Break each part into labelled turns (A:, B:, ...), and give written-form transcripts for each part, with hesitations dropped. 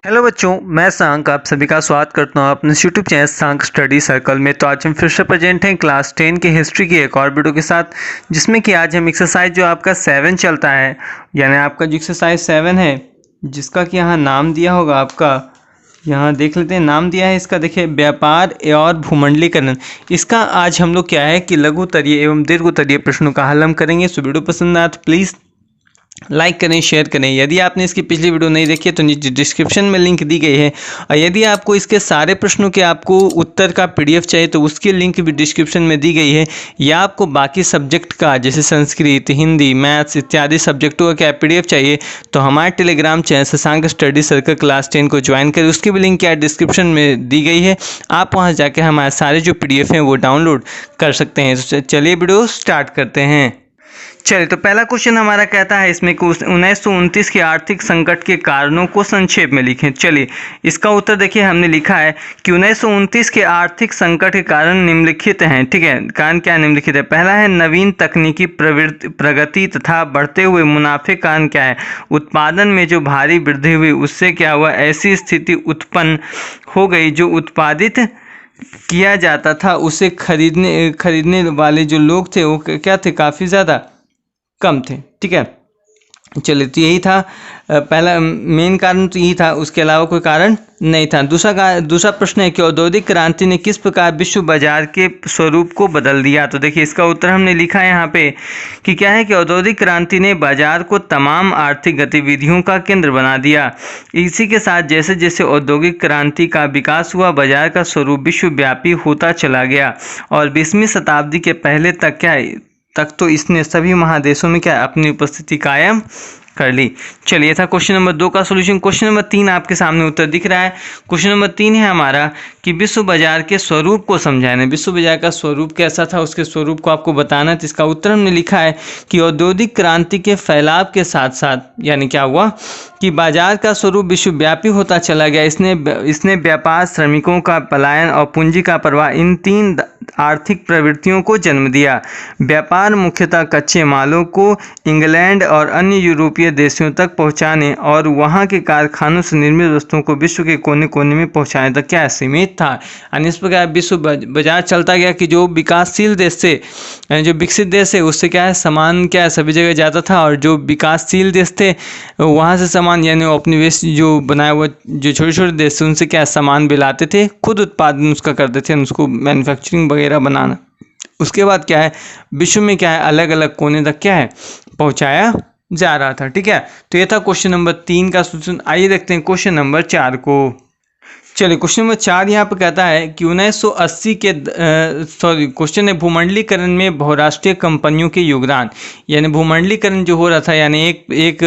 A: Hello बच्चों, मैं सांक आप सभी का स्वागत करता हूँ अपने यूट्यूब चैनल सांक स्टडी सर्कल में। तो आज हम फिर से प्रेजेंट हैं क्लास 10 की हिस्ट्री की एक और वीडियो के साथ, जिसमें कि आज हम एक्सरसाइज जो आपका 7 चलता है, यानी आपका जो एक्सरसाइज 7 है, जिसका कि यहाँ नाम दिया होगा आपका, यहाँ देख लेते हैं नाम दिया है इसका। देखिए, व्यापार और भूमंडलीकरण। इसका आज हम लोग क्या है कि लघु उत्तरीय एवं दीर्घ उत्तरीय प्रश्नों का हल हम करेंगे। सो वीडियो पसंद आए तो प्लीज़ लाइक करें, शेयर करें। यदि आपने इसकी पिछली वीडियो नहीं देखी है तो नीचे डिस्क्रिप्शन में लिंक दी गई है, और यदि आपको इसके सारे प्रश्नों के आपको उत्तर का पीडीएफ चाहिए तो उसकी लिंक भी डिस्क्रिप्शन में दी गई है। या आपको बाकी सब्जेक्ट का जैसे संस्कृत, हिंदी, मैथ्स इत्यादि सब्जेक्टों का क्या पीडीएफ चाहिए तो हमारे Telegram channel Shashank study circle class 10 को ज्वाइन करें। उसकी भी लिंक क्या डिस्क्रिप्शन में दी गई है, आप वहाँ जाकर हमारे सारे जो पीडीएफ हैं वो डाउनलोड कर सकते हैं। तो चलिए वीडियो स्टार्ट करते हैं। चलिए, तो पहला क्वेश्चन हमारा कहता है इसमें कि 1929 के आर्थिक संकट के कारणों को संक्षेप में लिखें। चलिए, इसका उत्तर देखिए, हमने लिखा है कि 1929 के आर्थिक संकट के कारण निम्नलिखित हैं। ठीक है, कारण क्या निम्नलिखित है? पहला है नवीन तकनीकी प्रगति तथा बढ़ते हुए मुनाफे। कारण क्या है? उत्पादन में जो भारी वृद्धि हुई उससे क्या हुआ, ऐसी स्थिति उत्पन्न हो गई जो उत्पादित किया जाता था उसे खरीदने वाले जो लोग थे वो क्या थे, काफ़ी ज़्यादा कम थे। ठीक है, चलिए, तो यही था पहला मेन कारण, तो यही था, उसके अलावा कोई कारण नहीं था। दूसरा प्रश्न है कि औद्योगिक क्रांति ने किस प्रकार विश्व बाजार के स्वरूप को बदल दिया। तो देखिए, इसका उत्तर हमने लिखा है यहाँ पे कि क्या है कि औद्योगिक क्रांति ने बाजार को तमाम आर्थिक गतिविधियों का केंद्र बना दिया। इसी के साथ जैसे जैसे औद्योगिक क्रांति का विकास हुआ, बाजार का स्वरूप विश्वव्यापी होता चला गया और 20वीं शताब्दी के पहले तक तो इसने सभी महादेशों में क्या अपनी उपस्थिति कायम कर ली। चलिए, था क्वेश्चन नंबर 2 का सॉल्यूशन। क्वेश्चन नंबर 3 आपके सामने उत्तर दिख रहा है। क्वेश्चन नंबर 3 है हमारा कि विश्व बाजार के स्वरूप को समझाना। विश्व बाजार का स्वरूप कैसा था, उसके स्वरूप को आपको बताना है। तो इसका उत्तर हमने लिखा है कि औद्योगिक क्रांति के फैलाव के साथ साथ, यानी क्या हुआ कि बाजार का स्वरूप विश्वव्यापी होता चला गया। इसने व्यापार, श्रमिकों का पलायन और पूंजी का प्रवाह, इन 3 आर्थिक प्रवृत्तियों को जन्म दिया। व्यापार मुख्यतः कच्चे मालों को इंग्लैंड और अन्य यूरोपीय देशों तक पहुंचाने और वहां के कारखानों से निर्मित वस्तुओं को विश्व के कोने कोने में पहुंचाने तक क्या सीमित था। यानी इस प्रकार विश्व बाजार चलता गया कि जो विकासशील देश से, जो विकसित देश है, उससे क्या है सामान क्या है सभी जगह जाता था, और जो विकासशील देश थे वहाँ से सामान, यानी उपनिवेश जो बनाया हुआ जो छोटे छोटे देश थे उनसे क्या सामान भी लाते थे, खुद उत्पादन उसका करते थे, उसको मैन्युफैक्चरिंग वगैरह बनाना। उसके बाद क्या है विश्व में क्या है अलग अलग कोने तक क्या है पहुंचाया जा रहा था। ठीक है, तो ये था क्वेश्चन नंबर 3 का सॉल्यूशन। आइए देखते हैं क्वेश्चन नंबर 4 को। चलिए, क्वेश्चन नंबर 4 यहाँ पर कहता है कि 1980 के क्वेश्चन है भूमंडलीकरण में बहुराष्ट्रीय कंपनियों के योगदान। यानी भूमंडलीकरण जो हो रहा था, यानी एक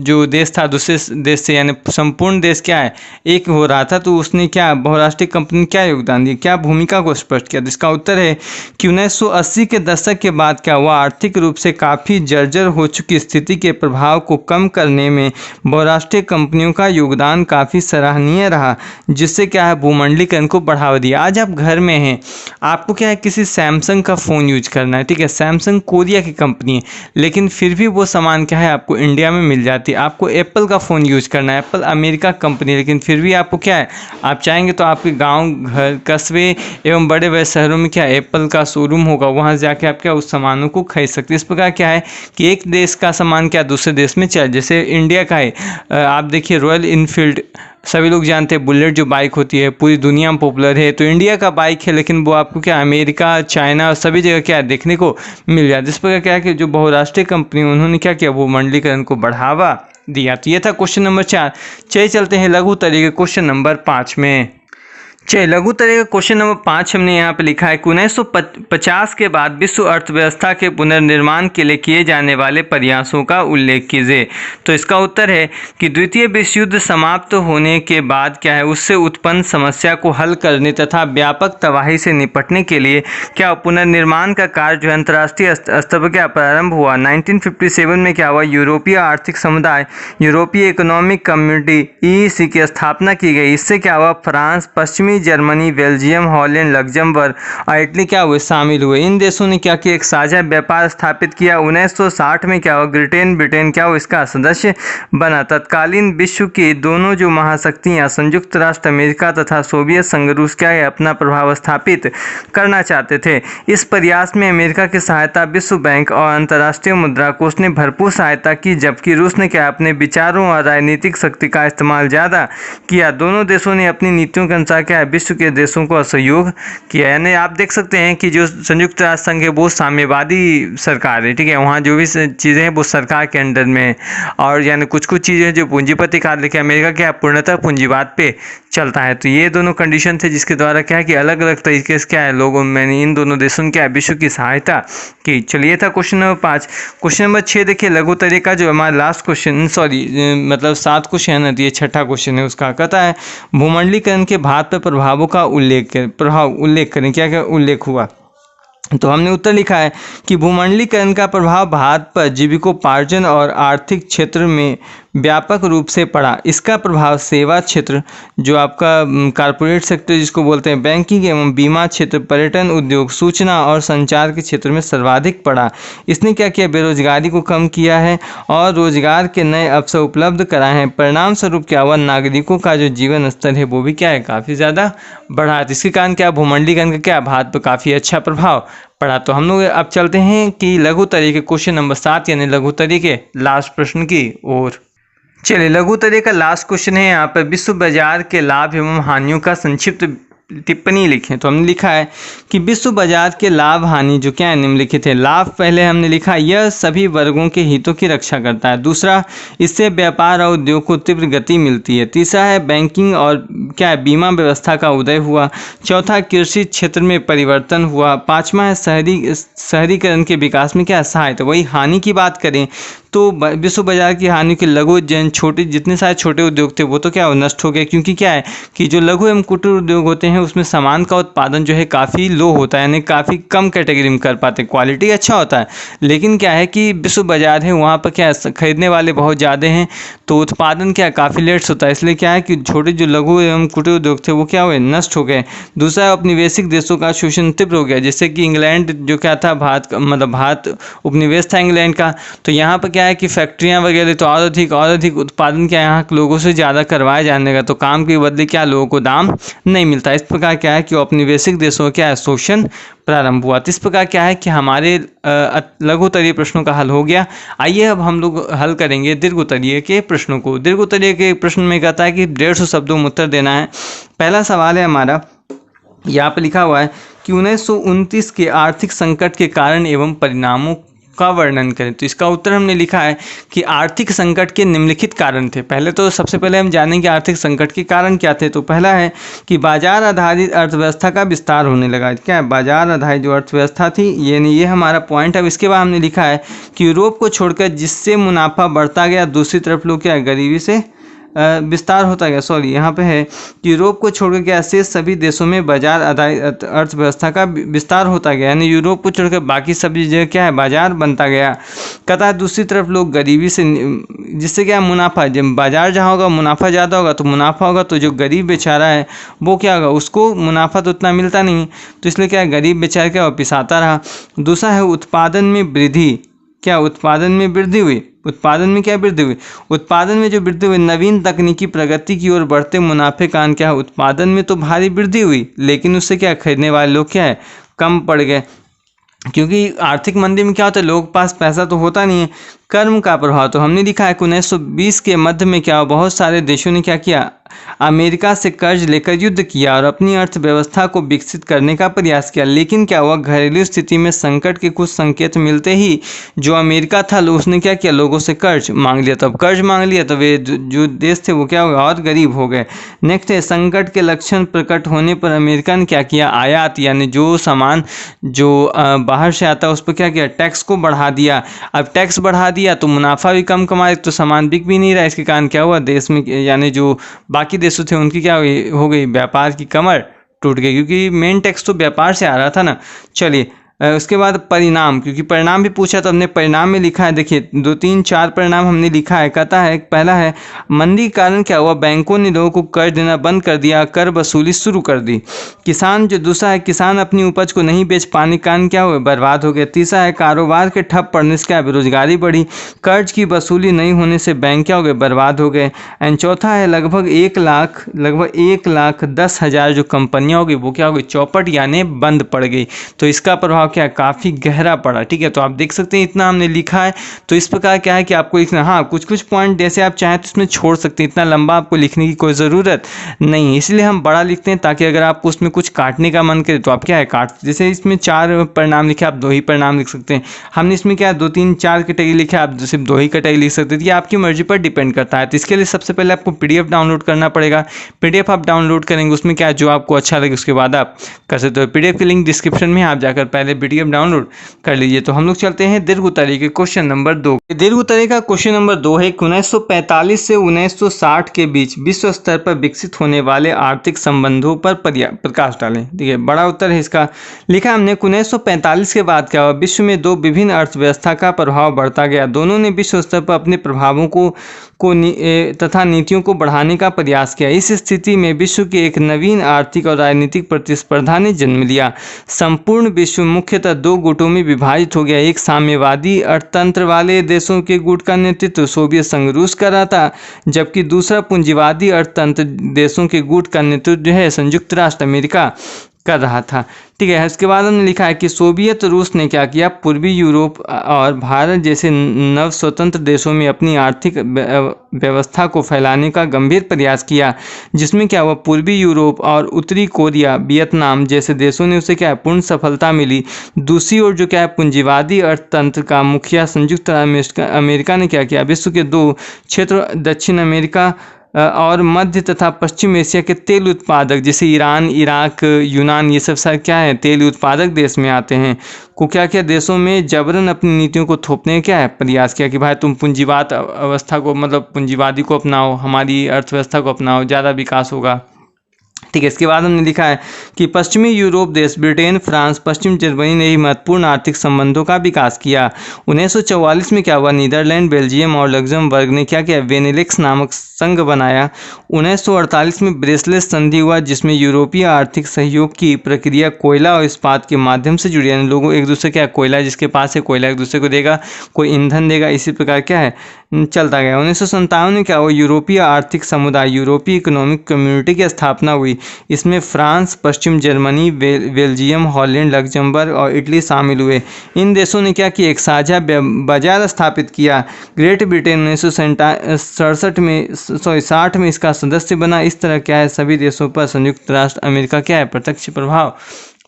A: जो देश था दूसरे देश से, यानी संपूर्ण देश क्या है एक हो रहा था, तो उसने क्या बहुराष्ट्रीय कंपनी क्या योगदान दिया, क्या भूमिका को स्पष्ट किया। इसका उत्तर है कि 1980 के दशक के बाद क्या हुआ, आर्थिक रूप से काफ़ी जर्जर हो चुकी स्थिति के प्रभाव को कम करने में बहुराष्ट्रीय कंपनियों का योगदान काफ़ी सराहनीय रहा, जिससे क्या है भूमंडलीकरण को बढ़ावा दिया। आज आप घर में हैं, आपको क्या है किसी सैमसंग का फ़ोन यूज करना है। ठीक है, सैमसंग कोरिया की कंपनी है, लेकिन फिर भी वो सामान क्या है आपको इंडिया में मिल जाती है। आपको एप्पल का फ़ोन यूज करना है, एप्पल अमेरिका कंपनी है, लेकिन फिर भी आपको क्या है आप चाहेंगे तो आपके गाँव, घर, कस्बे एवं बड़े बड़े शहरों में क्या एप्पल का शोरूम होगा, वहाँ जाके आप क्या उस सामानों को खरीद सकते हैं। इस प्रकार क्या है कि एक देश का सामान क्या दूसरे देश में चले। जैसे इंडिया का है, आप देखिए रॉयल इनफील्ड, सभी लोग जानते हैं बुलेट जो बाइक होती है पूरी दुनिया में पॉपुलर है, तो इंडिया का बाइक है, लेकिन वो आपको क्या अमेरिका, चाइना और सभी जगह क्या देखने को मिल जाता है। जिस प्रकार क्या है कि जो बहुराष्ट्रीय कंपनी उन्होंने क्या किया भूमंडलीकरण को बढ़ावा दिया। तो ये था क्वेश्चन नंबर 4। चलिए चलते हैं लघु उत्तरीय क्वेश्चन नंबर 5 में। चलिए, लघु उत्तरीय क्वेश्चन नंबर 5 हमने यहाँ पे लिखा है कि 1950 के बाद विश्व अर्थव्यवस्था के पुनर्निर्माण के लिए किए जाने वाले प्रयासों का उल्लेख कीजिए। तो इसका उत्तर है कि द्वितीय विश्व युद्ध समाप्त होने के बाद क्या है उससे उत्पन्न समस्या को हल करने तथा व्यापक तबाही से निपटने के लिए क्या पुनर्निर्माण का कार्य जो अंतर्राष्ट्रीय स्तर पर क्या प्रारंभ हुआ। 1957 में क्या हुआ, यूरोपीय आर्थिक समुदाय, यूरोपीय इकोनॉमिक कम्युनिटी EEC की स्थापना की गई। इससे क्या हुआ फ्रांस, पश्चिमी France, Germany, Belgium, Holland, Luxembourg और इटली क्या हुए, शामिल हुए। इन देशों ने क्या किया, एक साझा व्यापार स्थापित किया। 1960 में क्या हुआ, ब्रिटेन क्या हुआ, इसका सदस्य बना। तत्कालीन विश्व की दोनों जो महाशक्तियां संयुक्त राष्ट्र अमेरिका तथा सोवियत संघ रूस क्या है अपना प्रभाव स्थापित करना चाहते थे। इस प्रयास में अमेरिका की सहायता विश्व बैंक और अंतर्राष्ट्रीय मुद्रा कोष ने भरपूर सहायता की, जबकि रूस ने क्या अपने विचारों और राजनीतिक शक्ति का इस्तेमाल ज़्यादा किया। दोनों देशों ने अपनी नीतियों के अनुसार क्या है विश्व के देशों को असहयोग किया। यानी आप देख सकते हैं कि जो संयुक्त राष्ट्र संघ है वो साम्यवादी सरकार है, ठीक है, वहाँ जो भी चीज़ें हैं वो सरकार के अंडर में है। और यानी कुछ चीज़ें जो पूंजीपति कार्य लेके अमेरिका क्या पूर्णतः पूंजीवाद पे चलता है। तो ये दोनों कंडीशन थे जिसके द्वारा क्या है कि अलग अलग तरीके से क्या है लोगों मैंने इन दोनों देशों ने क्या है विश्व की सहायता की। चलिए था क्वेश्चन नंबर 5। क्वेश्चन नंबर 6 देखिए, लघु तरीका जो हमारा लास्ट क्वेश्चन मतलब 7 क्वेश्चन है, ये छठा क्वेश्चन है। उसका कहता है भूमंडलीकरण के भारत पर प्रभावों का उल्लेख करें। क्या क्या उल्लेख हुआ, तो हमने उत्तर लिखा है कि भूमंडलीकरण का प्रभाव भारत पर जीविकोपार्जन और आर्थिक क्षेत्र में व्यापक रूप से पड़ा। इसका प्रभाव सेवा क्षेत्र जो आपका कारपोरेट सेक्टर जिसको बोलते हैं, बैंकिंग एवं बीमा क्षेत्र, पर्यटन उद्योग, सूचना और संचार के क्षेत्र में सर्वाधिक पड़ा। इसने क्या किया, बेरोजगारी को कम किया है और रोजगार के नए अवसर उपलब्ध कराए हैं। परिणाम स्वरूप क्या हुआ, नागरिकों का जो जीवन स्तर है वो भी क्या है काफ़ी ज़्यादा बढ़ा। इसके कारण क्या भूमंडलीकरण का क्या भारत पर काफ़ी अच्छा प्रभाव पढ़ा। तो हम लोग अब चलते हैं कि लघु तरीके क्वेश्चन नंबर 7 यानी लघु तरीके लास्ट प्रश्न की ओर। चलिए, लघु तरीके का लास्ट क्वेश्चन है यहाँ पर, विश्व बाजार के लाभ एवं हानियों का संक्षिप्त टिप्पणी लिखें। तो हमने लिखा है कि विश्व बाजार के लाभ हानि जो क्या है निम्नलिखित है। लाभ पहले हमने लिखा यह सभी वर्गों के हितों की रक्षा करता है। दूसरा, इससे व्यापार और उद्योग को तीव्र गति मिलती है। तीसरा है बैंकिंग और क्या है बीमा व्यवस्था का उदय हुआ। चौथा, कृषि क्षेत्र में परिवर्तन हुआ। पाँचवा है शहरीकरण के विकास में क्या सहायता। वही हानि की बात करें तो विश्व बाजार की हानि के लघु जन छोटे जितने सारे छोटे उद्योग थे वो तो क्या नष्ट हो गए, क्योंकि क्या है कि जो लघु एवं कुटीर उद्योग होते हैं उसमें सामान का उत्पादन जो है काफ़ी लो होता है, यानी काफ़ी कम कैटेगरी में कर पाते। क्वालिटी अच्छा होता है लेकिन क्या है कि विश्व बाजार है वहाँ पर क्या खरीदने वाले बहुत ज़्यादा हैं तो उत्पादन क्या काफ़ी लेट्स होता है। इसलिए क्या है कि छोटे जो लघु एवं कुटीर उद्योग थे वो क्या हुए नष्ट हो गए। दूसरा, औपनिवेशिक देशों का शोषण तीव्र हो गया, जैसे कि इंग्लैंड जो क्या था भारत उपनिवेश था इंग्लैंड का, तो यहाँ पर क्या है कि फैक्ट्रियाँ वगैरह तो और अधिक उत्पादन क्या यहाँ लोगों से ज़्यादा करवाया जाने का, तो काम के बदले क्या लोगों को दाम नहीं मिलता। इस प्रकार क्या है कि औपनिवेशिक देशों क्या है शोषण प्रारंभ हुआ। तो इस प्रकार क्या है कि हमारे लघु उत्तरीय प्रश्नों का हल हो गया। आइए अब हम लोग हल करेंगे दीर्घ उत्तरीय के प्रश्नों को। दीर्घ उत्तरीय के प्रश्न में कहता है कि 150 शब्दों में उत्तर देना है। पहला सवाल है हमारा, यहाँ पर लिखा हुआ है कि 1929 के आर्थिक संकट के कारण एवं परिणामों का वर्णन करें। तो इसका उत्तर हमने लिखा है कि आर्थिक संकट के निम्नलिखित कारण थे। पहले तो सबसे पहले हम जानेंगे आर्थिक संकट के कारण क्या थे। तो पहला है कि बाजार आधारित अर्थव्यवस्था का विस्तार होने लगा। क्या है बाजार आधारित जो अर्थव्यवस्था थी ये हमारा पॉइंट है। इसके बाद हमने लिखा है कि यूरोप को छोड़कर जिससे मुनाफा बढ़ता गया, दूसरी तरफ लोग क्या गरीबी से विस्तार होता गया। यहाँ पे है कि यूरोप को छोड़कर क्या शेष सभी देशों में बाजार आधारित अर्थव्यवस्था का विस्तार होता गया, यानी यूरोप को छोड़कर बाकी सभी जगह क्या है बाजार बनता गया। कहता है दूसरी तरफ लोग गरीबी से, जिससे क्या मुनाफा, जब बाजार जहाँ होगा मुनाफा ज़्यादा होगा तो मुनाफा होगा, तो जो गरीब बेचारा है वो क्या होगा उसको मुनाफा तो उतना मिलता नहीं, तो इसलिए क्या गरीब बेचारा क्या पिसाता रहा। दूसरा है उत्पादन में वृद्धि। क्या उत्पादन में वृद्धि हुई, उत्पादन में क्या वृद्धि हुई, उत्पादन में जो वृद्धि हुई नवीन तकनीकी प्रगति की ओर बढ़ते मुनाफे कारण क्या है उत्पादन में तो भारी वृद्धि हुई, लेकिन उससे क्या खरीदने वाले लोग क्या है कम पड़ गए, क्योंकि आर्थिक मंदी में क्या होता है लोगों के पास पैसा तो होता नहीं है। कर्म का प्रभाव, तो हमने लिखा है कि 1920 के मध्य में क्या बहुत सारे देशों ने क्या किया अमेरिका से कर्ज लेकर युद्ध किया और अपनी अर्थव्यवस्था को विकसित करने का प्रयास किया। लेकिन क्या हुआ घरेलू स्थिति में संकट के कुछ संकेत मिलते ही जो अमेरिका था उसने क्या किया लोगों से कर्ज मांग लिया। तब कर्ज मांग लिया तो वे जो देश थे वो क्या हो गए और गरीब हो गए। नेक्स्ट है संकट के लक्षण प्रकट होने पर अमेरिका ने क्या किया आयात, यानी जो सामान जो बाहर से आता है उस पर क्या किया टैक्स को बढ़ा दिया। अब टैक्स बढ़ा दिया तो मुनाफा भी कम कमाए तो सामान बिक भी नहीं रहा। इसके कारण क्या हुआ देश में यानी जो बाकी देशों थे उनकी क्या हो गई व्यापार की कमर टूट गई, क्योंकि मेन टैक्स तो व्यापार से आ रहा था ना। चलिए
B: उसके बाद परिणाम, क्योंकि परिणाम भी पूछा तो हमने परिणाम में लिखा है, देखिए 2 3 4 परिणाम हमने लिखा है। कहता है पहला है मंदी के कारण क्या हुआ, बैंकों ने लोगों को कर्ज देना बंद कर दिया, कर वसूली शुरू कर दी। किसान जो दूसरा है, किसान अपनी उपज को नहीं बेच पाने के कारण क्या हुआ, बर्बाद हो गया। तीसरा है कारोबार के ठप पड़ने से क्या बेरोजगारी बढ़ी, कर्ज की वसूली नहीं होने से बैंक क्या हो गए, बर्बाद हो गए। एंड चौथा है लगभग 1,10,000 जो कंपनियां होगी वो क्या हो गई, चौपट यानी बंद पड़ गई। तो इसका प्रभाव क्या है, काफ़ी गहरा पड़ा। ठीक है, तो आप देख सकते हैं इतना हमने लिखा है। तो इस प्रकार क्या है कि आपको लिखना, हाँ कुछ कुछ पॉइंट जैसे आप चाहें तो इसमें छोड़ सकते हैं, इतना लंबा आपको लिखने की कोई ज़रूरत नहीं है, इसलिए हम बड़ा लिखते हैं ताकि अगर आपको उसमें कुछ काटने का मन करे तो आप क्या है काट, जैसे इसमें 4 परिणाम लिखे आप 2 ही परिणाम लिख सकते हैं। हमने इसमें क्या 2 3 4 कैटेगरी लिखे, आप सिर्फ 2 ही कैटेगरी लिख सकते हैं। ये आपकी मर्जी पर डिपेंड करता है। तो इसके लिए सबसे पहले आपको PDF डाउनलोड करना पड़ेगा। PDF आप डाउनलोड करेंगे, उसमें क्या जो आपको अच्छा लगे उसके बाद आप कर सकते हो। PDF की लिंक डिस्क्रिप्शन में, आप जाकर पहले PDF डाउनलोड कर लीजिए। तो हम लोग चलते हैं दीर्घ उतारे के क्वेश्चन नंबर 2। दीर्घ उतारे का क्वेश्चन नंबर 2 है 1945 से 1960 के बीच विश्व स्तर पर विकसित होने वाले आर्थिक संबंधों पर प्रकाश डालें। ठीक है, बड़ा उत्तर है इसका। लिखा हमने 1945 के बाद क्या हुआ, विश्व में 2 विभिन्न अर्थव्यवस्था का प्रभाव बढ़ता गया। दोनों ने विश्व स्तर पर अपने प्रभावों तथा नीतियों को बढ़ाने का प्रयास किया। इस स्थिति में विश्व की एक नवीन आर्थिक और राजनीतिक प्रतिस्पर्धा ने जन्म लिया। संपूर्ण विश्व मुख्यतः 2 गुटों में विभाजित हो गया। एक साम्यवादी अर्थतंत्र वाले देशों के गुट का नेतृत्व सोवियत संघ रूस कर रहा था, जबकि दूसरा पूंजीवादी अर्थतंत्र देशों के गुट का नेतृत्व जो है संयुक्त राष्ट्र अमेरिका कर रहा था। ठीक है, इसके बाद हमने लिखा है कि सोवियत रूस ने क्या किया, पूर्वी यूरोप और भारत जैसे नव स्वतंत्र देशों में अपनी आर्थिक व्यवस्था को फैलाने का गंभीर प्रयास किया, जिसमें क्या हुआ, पूर्वी यूरोप और उत्तरी कोरिया, वियतनाम जैसे देशों ने उसे क्या है पूर्ण सफलता मिली। दूसरी ओर जो क्या है पूंजीवादी अर्थतंत्र का मुखिया संयुक्त अमेरिका ने क्या किया, विश्व के 2 क्षेत्र दक्षिण अमेरिका और मध्य तथा पश्चिम एशिया के तेल उत्पादक जैसे ईरान, इराक, यूनान, ये सब क्या है तेल उत्पादक देश में आते हैं, को क्या क्या देशों में जबरन अपनी नीतियों को थोपने का क्या है प्रयास किया कि भाई तुम पूंजीवाद अवस्था को, मतलब पूंजीवादी को अपनाओ, हमारी अर्थव्यवस्था को अपनाओ, ज़्यादा विकास होगा। ठीक है, इसके बाद हमने लिखा है कि पश्चिमी यूरोप देश ब्रिटेन, फ्रांस, पश्चिम जर्मनी ने ही महत्वपूर्ण आर्थिक संबंधों का विकास किया। 1944 में क्या हुआ, नीदरलैंड, बेल्जियम और लग्जमबर्ग ने क्या किया, बेनेलिक्स नामक संघ बनाया। 1948 में ब्रेसलेट संधि हुआ, जिसमें यूरोपीय आर्थिक सहयोग की प्रक्रिया कोयला और इस्पात के माध्यम से जुड़ी, यानी लोगों एक दूसरे क्या कोयला जिसके पास है कोयला एक दूसरे को देगा, कोई ईंधन देगा, इसी प्रकार क्या है चलता गया। 1957 में क्या हुआ, यूरोपीय आर्थिक समुदाय यूरोपीय इकोनॉमिक कम्युनिटी की स्थापना हुई। इसमें फ्रांस, पश्चिम जर्मनी, बेल्जियम, हॉलैंड, लग्जमबर्ग और इटली शामिल हुए। इन देशों ने क्या किया, एक साझा बाजार स्थापित किया। ग्रेट ब्रिटेन 1960 में इसका सदस्य बना। इस तरह क्या है सभी देशों पर संयुक्त राष्ट्र अमेरिका क्या है प्रत्यक्ष प्रभाव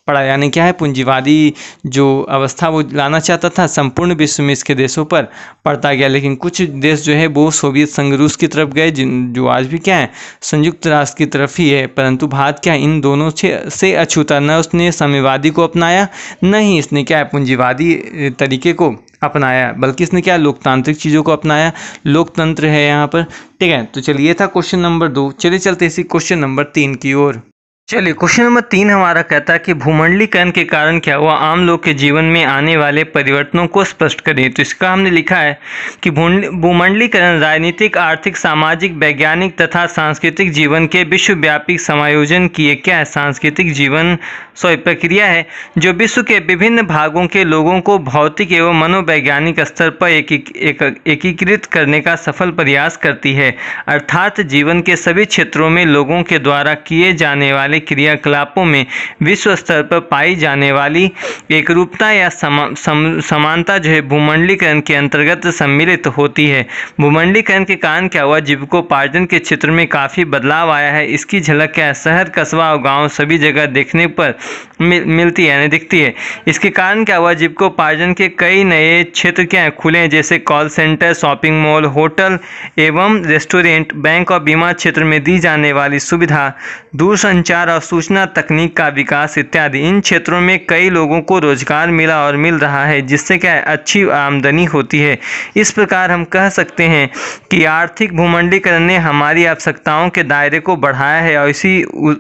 B: पड़ा, यानी क्या है पूंजीवादी जो अवस्था वो लाना चाहता था संपूर्ण विश्व में इसके देशों पर पड़ता गया। लेकिन कुछ देश जो है वो सोवियत संघ रूस की तरफ गए, जो आज भी क्या है संयुक्त राष्ट्र की तरफ ही है। परंतु भारत क्या इन दोनों से अछूता, न उसने साम्यवादी को अपनाया, न ही इसने क्या है पूंजीवादी तरीके को अपनाया, बल्कि इसने क्या लोकतांत्रिक चीज़ों को अपनाया। लोकतंत्र है यहाँ पर। ठीक है, तो चलिए था क्वेश्चन नंबर 2। चलिए चलते इसी क्वेश्चन नंबर 3 की ओर। चलिए क्वेश्चन नंबर 3 हमारा कहता है कि भूमंडलीकरण के कारण क्या हुआ, आम लोग के जीवन में आने वाले परिवर्तनों को स्पष्ट करें। तो इसका हमने लिखा है कि भूमंडलीकरण राजनीतिक, आर्थिक, सामाजिक, वैज्ञानिक तथा सांस्कृतिक जीवन के विश्वव्यापी समायोजन की एक क्या है सांस्कृतिक जीवन प्रक्रिया है, जो विश्व के विभिन्न भागों के लोगों को भौतिक एवं मनोवैज्ञानिक स्तर पर एकीकृत करने का सफल प्रयास करती है। अर्थात जीवन के सभी क्षेत्रों में लोगों के द्वारा किए जाने वाले क्रियाकलापों में विश्व स्तर पर पाई जाने वाली एकरूपता या समानता जो है भूमंडलीकरण के अंतर्गत सम्मिलित होती है। भूमंडलीकरण के कारण क्या हुआ, जीविकोपार्जन के क्षेत्र में काफ़ी बदलाव आया है। इसकी झलक क्या है शहर, कस्बा और गांव सभी जगह देखने पर मिलती है, यानी दिखती है। इसके कारण क्या हुआ, जीविकोपार्जन के कई नए क्षेत्र क्या है खुले, जैसे call centre, shopping mall, hotel एवं रेस्टोरेंट, बैंक और बीमा क्षेत्र में दी जाने वाली सुविधा, दूरसंचार
A: व्यापार और सूचना तकनीक का विकास इत्यादि। इन क्षेत्रों में कई लोगों को रोजगार मिला और मिल रहा है, जिससे क्या है अच्छी आमदनी होती है। इस प्रकार हम कह सकते हैं कि आर्थिक भूमंडलीकरण ने हमारी आवश्यकताओं के दायरे को बढ़ाया है और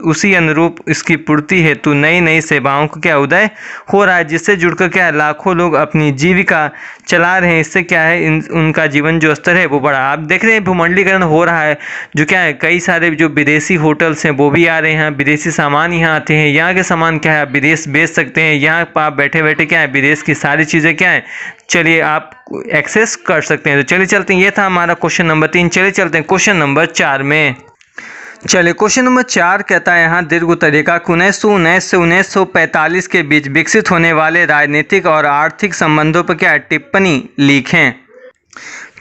A: उसी अनुरूप इसकी पूर्ति हेतु नई नई सेवाओं का क्या उदय हो रहा है, जिससे जुड़कर क्या है लाखों लोग अपनी जीविका चला रहे हैं। इससे क्या है उनका जीवन जो स्तर है वो बढ़ा। आप देख रहे हैं भूमंडलीकरण हो रहा है, जो क्या है कई सारे जो विदेशी होटल्स हैं वो भी आ रहे हैं, विदेशी सामान यहाँ आते हैं, यहाँ के सामान क्या है आप विदेश बेच सकते हैं, यहाँ आप बैठे बैठे क्या है विदेश की सारी चीज़ें क्या है चलिए आप एक्सेस कर सकते हैं। तो चलिए चलते हैं, ये था हमारा क्वेश्चन नंबर 3। चलिए चलते हैं क्वेश्चन नंबर 4 में। चलिए क्वेश्चन नंबर 4 कहता है यहाँ दीर्घ उत्तरीय 1919 से 1945 के बीच विकसित होने वाले राजनीतिक और आर्थिक संबंधों पर क्या टिप्पणी लिखें।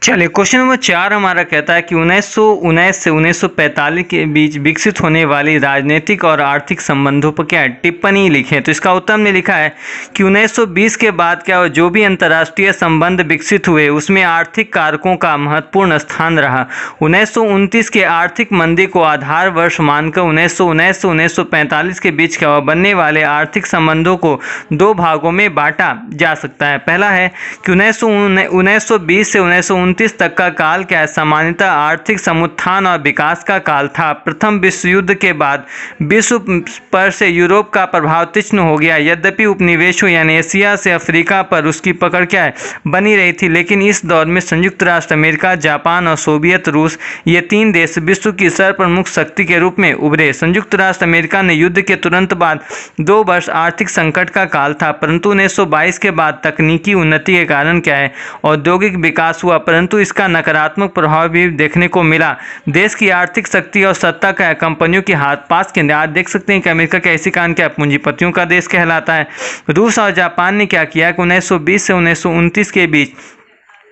A: चलिए क्वेश्चन नंबर 4 हमारा कहता है कि 1919 से 1945 के बीच विकसित होने वाली राजनीतिक और आर्थिक संबंधों पर क्या टिप्पणी लिखें। तो इसका उत्तर हमने लिखा है कि 1920 के बाद क्या जो भी अंतर्राष्ट्रीय संबंध विकसित हुए उसमें आर्थिक कारकों का महत्वपूर्ण स्थान रहा। 1929 के आर्थिक मंदी को आधार वर्ष मानकर 1919 से 1945 के बीच क्या बनने वाले आर्थिक संबंधों को दो भागों में बांटा जा सकता है। पहला है कि 1920 से 1929 तक का काल क्या है सामान्यतः आर्थिक समुत्थान और विकास का काल था। प्रथम विश्व युद्ध के बाद विश्व पर से यूरोप का प्रभाव तीक्ष्ण हो गया। यद्यपि उपनिवेशों यानी एशिया से अफ्रीका पर उसकी पकड़ क्या है बनी रही थी, लेकिन इस दौर में संयुक्त राष्ट्र अमेरिका, जापान और सोवियत रूस ये तीन देश विश्व की सर्वप्रमुख शक्ति के रूप में उभरे। संयुक्त राष्ट्र अमेरिका ने युद्ध के तुरंत बाद 2 वर्ष आर्थिक संकट का काल था, परंतु 1922 के बाद तकनीकी उन्नति के कारण क्या है औद्योगिक विकास हुआ, परंतु इसका नकारात्मक प्रभाव भी देखने को मिला। देश की आर्थिक शक्ति और सत्ता का कंपनियों के हाथ पास के आज देख सकते हैं कि अमेरिका का इसी कारण क्या पूंजीपतियों का देश कहलाता है। रूस और जापान ने क्या किया कि 1920 से 1929 के बीच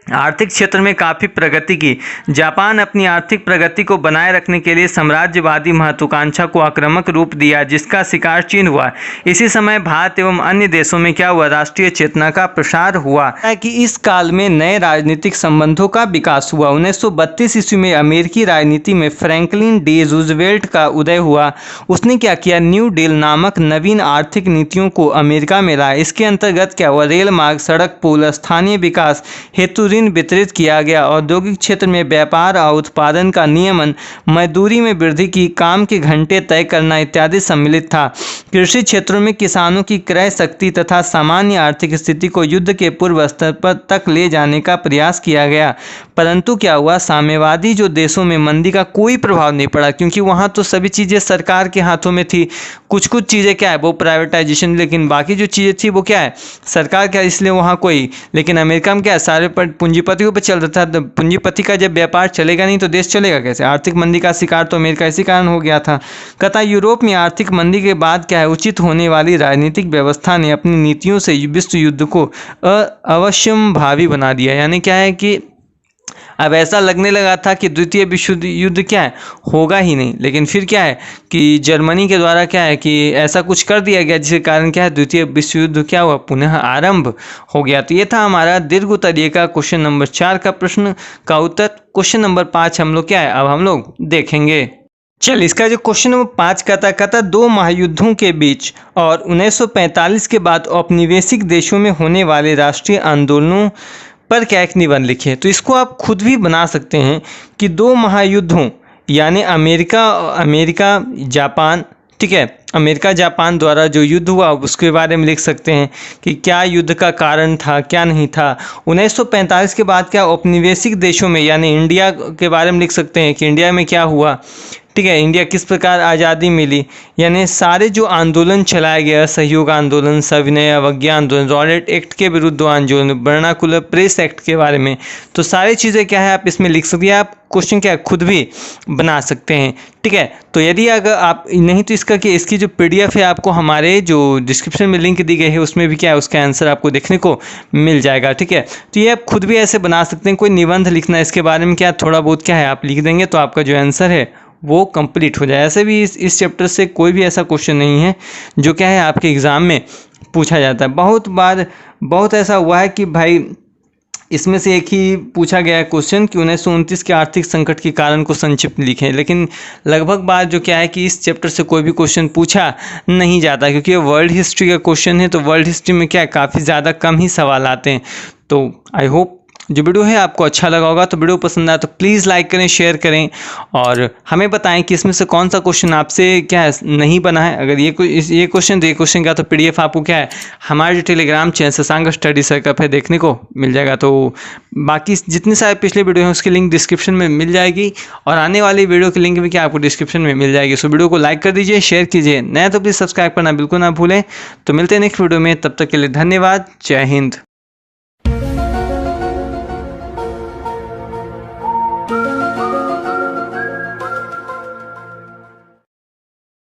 A: आर्थिक क्षेत्र में काफ़ी प्रगति की। जापान अपनी आर्थिक प्रगति को बनाए रखने के लिए साम्राज्यवादी महत्वाकांक्षा को आक्रामक रूप दिया, जिसका शिकार चीन हुआ। इसी समय भारत एवं अन्य देशों में क्या हुआ राष्ट्रीय चेतना का प्रसार हुआ है कि इस काल में नए राजनीतिक संबंधों का विकास हुआ। 1932 ईस्वी में अमेरिकी राजनीति में फ्रैंकलिन डी रूजवेल्ट का उदय हुआ। उसने क्या किया न्यू डील नामक नवीन आर्थिक नीतियों को अमेरिका में लाया। इसके अंतर्गत क्या हुआ रेल मार्ग, सड़क, पुल, स्थानीय विकास हेतु ऋण वितरित किया गया। औद्योगिक क्षेत्र में व्यापार और उत्पादन का नियमन, मजदूरी में वृद्धि की, काम के घंटे तय करना इत्यादि सम्मिलित था। कृषि क्षेत्रों में किसानों की क्रय शक्ति तथा सामान्य आर्थिक स्थिति को युद्ध के पूर्व स्तर पर तक ले जाने का प्रयास किया गया। परंतु क्या हुआ साम्यवादी जो देशों में मंदी का कोई प्रभाव नहीं पड़ा, क्योंकि वहाँ तो सभी चीज़ें सरकार के हाथों में थी। कुछ चीज़ें क्या है वो प्राइवेटाइजेशन, लेकिन बाकी जो चीज़ें थी वो क्या है सरकार क्या, इसलिए वहाँ कोई। लेकिन अमेरिका में क्या है सारे पर पूंजीपतियों पर चल रहा था। पूंजीपति का जब व्यापार चलेगा नहीं तो देश चलेगा कैसे। आर्थिक मंदी का शिकार तो अमेरिका इसी कारण हो गया था। कहता यूरोप में आर्थिक मंदी के बाद क्या है उचित होने वाली राजनीतिक व्यवस्था ने अपनी नीतियों से विश्व युद्ध को अवश्यंभावी बना दिया। यानी क्या है कि अब ऐसा लगने लगा था कि द्वितीय विश्व युद्ध क्या है होगा ही नहीं, लेकिन फिर क्या है कि जर्मनी के द्वारा क्या है कि ऐसा कुछ कर दिया गया, जिसके कारण क्या है द्वितीय विश्व युद्ध क्या हुआ पुनः आरंभ हो गया। तो ये था हमारा दीर्घ उत्तरीय का क्वेश्चन नंबर 4 का प्रश्न का उत्तर। क्वेश्चन नंबर 5 हम लोग क्या है अब हम लोग देखेंगे। चल इसका जो क्वेश्चन नंबर 5 कहता 2 महायुद्धों के बीच और 1945 के बाद औपनिवेशिक देशों में होने वाले राष्ट्रीय आंदोलनों पर क्या एक निबंध लिखे। तो इसको आप खुद भी बना सकते हैं कि 2 महायुद्धों यानी अमेरिका जापान, ठीक है, अमेरिका जापान द्वारा जो युद्ध हुआ उसके बारे में लिख सकते हैं कि क्या युद्ध का कारण था क्या नहीं था। 1945 के बाद क्या औपनिवेशिक देशों में यानी इंडिया के बारे में लिख सकते हैं कि इंडिया में क्या हुआ, ठीक है, इंडिया किस प्रकार आज़ादी मिली। यानी सारे जो आंदोलन चलाया गया, सहयोग आंदोलन, सविनय अवज्ञा आंदोलन, रॉलेट एक्ट के विरुद्ध आंदोलन, वर्नाकुलर प्रेस एक्ट के बारे में, तो सारी चीज़ें क्या है आप इसमें लिख सकते हैं। आप क्वेश्चन क्या खुद भी बना सकते हैं, ठीक है। तो यदि अगर आप नहीं तो इसकी जो PDF है आपको हमारे जो डिस्क्रिप्शन में लिंक दी गई है उसमें भी क्या है उसका आंसर आपको देखने को मिल जाएगा, ठीक है। तो ये आप खुद भी ऐसे बना सकते हैं। कोई निबंध लिखना है इसके बारे में क्या थोड़ा बहुत क्या है आप लिख देंगे तो आपका जो आंसर है वो कंप्लीट हो जाए। ऐसे भी इस चैप्टर से कोई भी ऐसा क्वेश्चन नहीं है जो क्या है आपके एग्ज़ाम में पूछा जाता है। बहुत बार बहुत ऐसा हुआ है कि भाई
B: इसमें से एक ही पूछा गया है क्वेश्चन कि 1929 के आर्थिक संकट के कारण को संक्षिप्त लिखें, लेकिन लगभग बात जो क्या है कि इस चैप्टर से कोई भी क्वेश्चन पूछा नहीं जाता, क्योंकि ये वर्ल्ड हिस्ट्री का क्वेश्चन है। तो वर्ल्ड हिस्ट्री में क्या है, काफ़ी ज़्यादा कम ही सवाल आते हैं। तो आई होप जो वीडियो है आपको अच्छा लगा होगा। तो वीडियो पसंद आया तो प्लीज़ लाइक करें, शेयर करें और हमें बताएं कि इसमें से कौन सा क्वेश्चन आपसे क्या है नहीं बना है। अगर ये क्वेश्चन का तो पीडीएफ आपको क्या है हमारे जो Telegram channel Shashank study circle पे देखने को मिल जाएगा। तो बाकी जितने सारे पिछले वीडियो हैं उसकी लिंक डिस्क्रिप्शन में मिल जाएगी और आने वाली वीडियो की लिंक भी क्या आपको डिस्क्रिप्शन में मिल जाएगी। सो वीडियो को लाइक कर दीजिए, शेयर कीजिए, नया तो प्लीज़ सब्सक्राइब करना बिल्कुल ना भूलें। तो मिलते हैं नेक्स्ट वीडियो में, तब तक के लिए धन्यवाद। जय हिंद।